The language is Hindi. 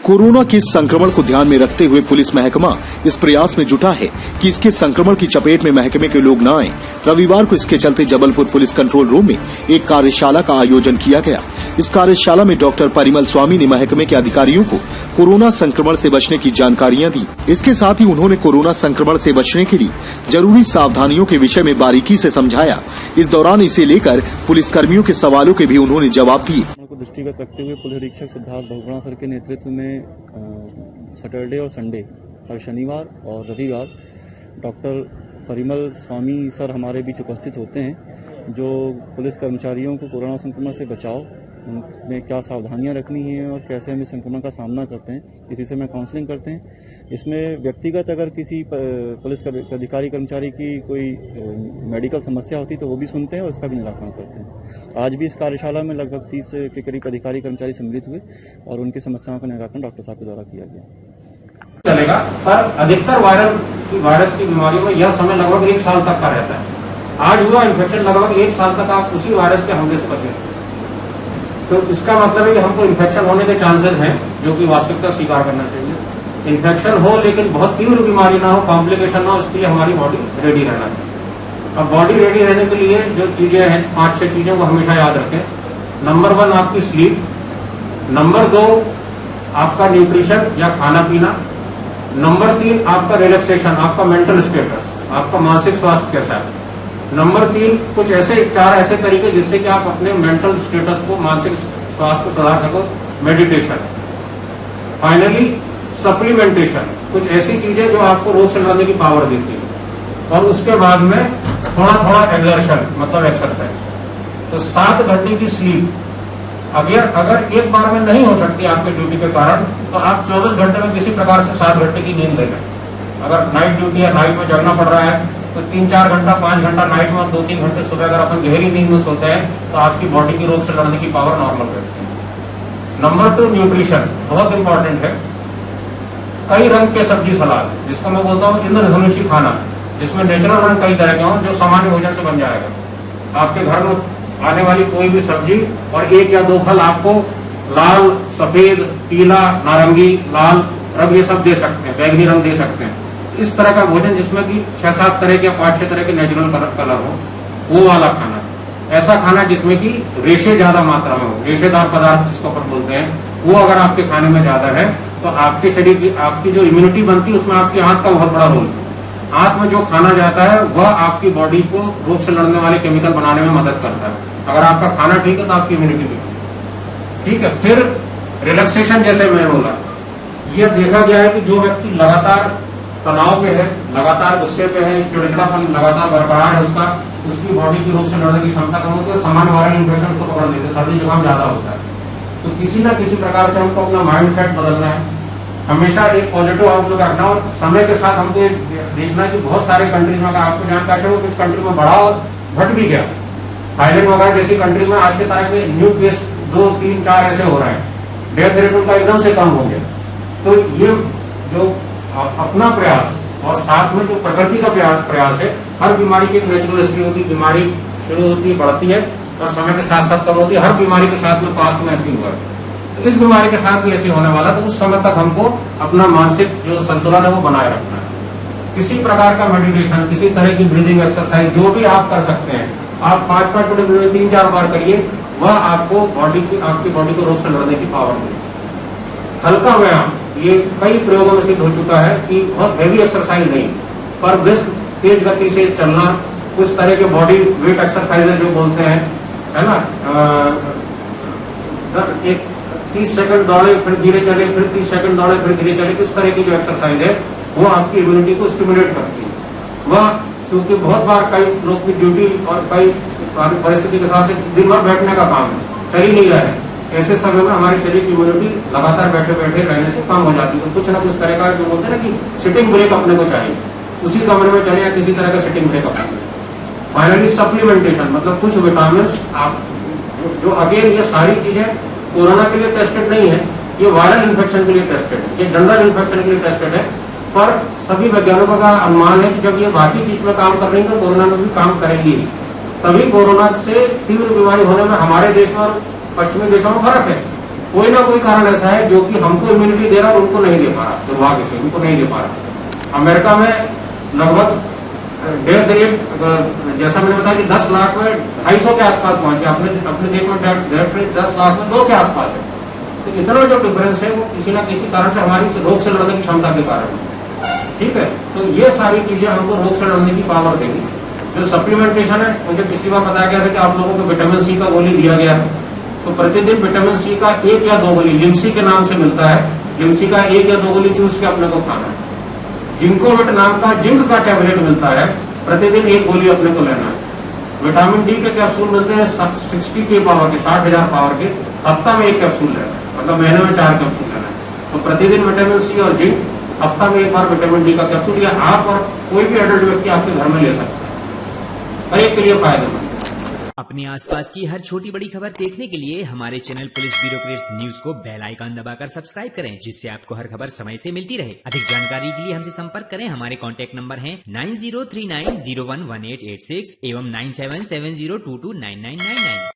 कोरोना के संक्रमण को ध्यान में रखते हुए पुलिस महकमा इस प्रयास में जुटा है कि इसके संक्रमण की चपेट में महकमे के लोग न आएं। रविवार को इसके चलते जबलपुर पुलिस कंट्रोल रूम में एक कार्यशाला का आयोजन किया गया। इस कार्यशाला में डॉक्टर परिमल स्वामी ने महकमे के अधिकारियों को कोरोना संक्रमण से बचने की जानकारियां दी। इसके साथ ही उन्होंने कोरोना संक्रमण से बचने के लिए जरूरी सावधानियों के विषय में बारीकी से समझाया। इस दौरान इसे लेकर पुलिसकर्मियों के सवालों के भी उन्होंने जवाब दिए। को दृष्टिगत रखते हुए पुलिस अधीक्षक सिद्धार्थ बहुगुणा सर के नेतृत्व में सैटरडे और संडे हर शनिवार और रविवार डॉक्टर परिमल स्वामी सर हमारे बीच उपस्थित होते हैं, जो पुलिस कर्मचारियोयों को कोरोना संक्रमण से बचाव में क्या सावधानियां रखनी है और कैसे हम इस संक्रमण का सामना करते हैं, इसी से मैं काउंसलिंग करते हैं। इसमें व्यक्तिगत अगर किसी पुलिस अधिकारी कर्मचारी की कोई मेडिकल समस्या होती तो वो भी सुनते हैं और उसका भी निराकरण करते हैं। आज भी इस कार्यशाला में लगभग 30 के करीब अधिकारी कर्मचारी सम्मिलित हुए और उनकी समस्याओं का निराकरण डॉक्टर साहब के द्वारा किया गया। चलेगा, पर अधिकतर वायरस की बीमारियों में यह समय लगभग 1 साल तक का रहता है। आज हुआ इन्फेक्शन, लगभग 1 साल तक आप उसी वायरस के हमले से बचे। तो इसका मतलब है कि हमको इन्फेक्शन होने के चांसेस हैं, जो कि वास्तविकता स्वीकार करना चाहिए। इन्फेक्शन हो लेकिन बहुत तीव्र बीमारी ना हो, कॉम्प्लिकेशन ना हो, इसके लिए हमारी बॉडी रेडी रहना चाहिए। अब बॉडी रेडी रहने के लिए जो चीजें हैं, 5-6 चीजें को हमेशा याद रखें। नंबर 1 आपकी स्लीप, नंबर 2 आपका न्यूट्रिशन या खाना पीना, नंबर 3 आपका रिलैक्सेशन, आपका मेंटल स्टेटस, आपका मानसिक स्वास्थ्य कैसा है, नंबर 3 कुछ ऐसे 4 ऐसे तरीके जिससे कि आप अपने मेंटल स्टेटस को, मानसिक स्वास्थ्य को सुधार सको, मेडिटेशन। फाइनली सप्लीमेंटेशन, कुछ ऐसी चीजें जो आपको रोग से लड़ने की पावर देती है। और उसके बाद में थोड़ा थोड़ा एक्सर्शन, मतलब एक्सरसाइज। तो 7 घंटे की स्लीप अगर एक बार में नहीं हो सकती आपके ड्यूटी के कारण, तो आप 24 घंटे में किसी प्रकार से 7 घंटे की नींद ले लें। अगर नाइट ड्यूटी है, नाइट में जगना पड़ रहा है, तो 3-4 घंटा, 5 घंटा नाइट में और 2-3 घंटे सुबह अगर अपन गहरी नींद में सोते हैं तो आपकी बॉडी की रोग से लड़ने की पावर नॉर्मल रहती है। नंबर 2 न्यूट्रिशन, बहुत इंपॉर्टेंट है। कई रंग के सब्जी सलाद, जिसको मैं बोलता हूँ इंद्रधनुषी खाना, जिसमें नेचुरल रंग कई तरह के हों, जो सामान्य भोजन से बन जाएगा। आपके घर में आने वाली कोई भी सब्जी और 1 या 2 फल आपको लाल, सफेद, पीला, नारंगी, लाल रंग ये सब दे सकते हैं, बैगनी रंग दे सकते हैं। इस तरह का भोजन जिसमें कि 6-7 तरह के, 5-6 तरह के नेचुरल कलर हो, वो वाला खाना। ऐसा खाना जिसमें कि रेशे ज्यादा मात्रा में हो, रेशेदार पदार्थ जिसको अपन बोलते हैं, वो अगर आपके खाने में ज्यादा है तो आपके शरीर की, आपकी जो इम्यूनिटी बनती है उसमें आपकी आंत का बहुत बड़ा रोल है। आंत में जो खाना जाता है वह आपकी बॉडी को रोग से लड़ने वाले केमिकल बनाने में मदद करता है। अगर आपका खाना ठीक है तो आपकी इम्यूनिटी भी ठीक है। फिर रिलैक्सेशन, जैसे मैंने बोला, यह देखा गया है कि जो व्यक्ति लगातार तनाव पे है, लगातार गुस्से पे है, चिड़चिड़ापन लगातार बरकरार है उसकी बॉडी की रोग से लड़ने की क्षमता कम होती है, सामान्य वायरल इन्फेक्शन को पकड़ लेते हैं, सर्दी जुकाम ज्यादा होता है। तो किसी न किसी प्रकार से हमको अपना माइंड सेट बदलना है, हमेशा एक पॉजिटिव आउटलुक रखना और समय के साथ हमको देखना है कि बहुत सारे कंट्रीज में, आपको जानकारी हो, कुछ कंट्री में बढ़ा और घट भी गया। थाईलैंड वगैरह जैसी कंट्री में आज के तरह के न्यू केस 2-3-4 ऐसे हो रहे हैं, डेथ रेट उनका एकदम से कम हो गया। तो ये जो अपना प्रयास और साथ में जो प्रकृति का प्रयास है, हर बीमारी की एक नेचुरल हिस्ट्री होती है, बीमारी शुरू होती है, बढ़ती है और समय के साथ साथ कम होती है। हर बीमारी के साथ में पास्ट में ऐसी हुआ है, तो इस बीमारी के साथ भी ऐसी होने वाला, तो उस समय तक हमको अपना मानसिक जो संतुलन है वो बनाए रखना है। किसी प्रकार का मेडिटेशन, किसी तरह की ब्रीदिंग एक्सरसाइज जो भी आप कर सकते हैं, आप 5-5 मिनट में 3-4 बार करिए, वह आपको आपकी बॉडी को रोग से लड़ने की पावर देगी। हल्का व्यायाम, ये कई प्रयोगों में सिद्ध हो चुका है कि बहुत हैवी एक्सरसाइज नहीं, पर ब्रिस्क तेज गति से चलना, कुछ तरह के बॉडी वेट एक्सरसाइजेज जो बोलते हैं, है ना, एक 30 सेकंड दौड़े फिर धीरे चले, फिर 30 सेकंड दौड़े फिर धीरे चले, इस तरह की जो एक्सरसाइज है वो आपकी इम्यूनिटी को स्टिमुलेट करती है। वह क्योंकि बहुत बार कई लोग की ड्यूटी और कई परिस्थिति के हिसाब से दिन भर बैठने का काम है, चल ही नहीं रहा है, ऐसे समय में हमारे शरीर की इम्यूनिटी लगातार बैठे बैठे रहने से कम हो जाती है। तो कुछ ना कुछ तरह का जो बोलते हैं ना कि सिटिंग ब्रेक अपने को चाहिए, उसी कमरे में चले या किसी तरह का सिटिंग ब्रेक अपने को। फाइनली सप्लीमेंटेशन, मतलब कुछ विटामिन आप जो अगेन ये सारी चीजें कोरोना के लिए टेस्टेड नहीं है, ये वायरल इन्फेक्शन के लिए टेस्टेड है, ये जनरल इन्फेक्शन के लिए टेस्टेड है। पर सभी वैज्ञानिकों का अनुमान है कि जब ये बाकी चीज में काम कर रही है तो कोरोना में भी काम करेंगी। तभी कोरोना से तीव्र बीमारी होने में हमारे देश में और पश्चिमी देशों में फर्क है। कोई ना कोई कारण ऐसा है जो कि हमको इम्यूनिटी दे रहा है, उनको नहीं दे पा रहा, दुर्भाग्य से उनको नहीं दे पा रहा। अमेरिका में लगभग डेथ रेट, जैसा मैंने बताया कि 10 लाख में 250 के आसपास पहुंच गया, अपने देश में डेथ रेट 10 लाख में 2 के आसपास है। तो इतना जो डिफरेंस है वो किसी ना किसी कारण से हमारी रोग से लड़ने की क्षमता के कारण है। ठीक है, तो ये सारी चीजें हमको रोग से लड़ने की पावर देगी। जो सप्लीमेंटेशन है, मुझे पिछली बार बताया गया था कि आप लोगों को विटामिन सी का गोली दिया गया है, तो प्रतिदिन विटामिन सी का 1 या 2 गोली लिम्सी के नाम से मिलता है, लिम्सी का 1 या 2 गोली चूस के अपने को खाना है। जिंकोविट नाम का जिंक का टैबलेट मिलता है, प्रतिदिन 1 गोली अपने को लेना है। विटामिन डी के कैप्सूल मिलते हैं 60 के पावर के, 60,000 पावर के, हफ्ता में 1 कैप्सूल लेना है, मतलब महीने में 4 कैप्सूल लेना है। तो प्रतिदिन विटामिन सी और जिंक, हफ्ता में 1 बार विटामिन डी का कैप्सूल, या आप और कोई भी एडल्ट व्यक्ति आपके घर में ले सकता है, हर एक के लिए फायदेमंद। अपने आसपास की हर छोटी बड़ी खबर देखने के लिए हमारे चैनल पुलिस ब्यूरोक्रेट्स न्यूज को बेल आइकन दबाकर सब्सक्राइब करें, जिससे आपको हर खबर समय से मिलती रहे। अधिक जानकारी के लिए हमसे संपर्क करें। हमारे कॉन्टैक्ट नंबर हैं 9039011886 एवं 9770229999।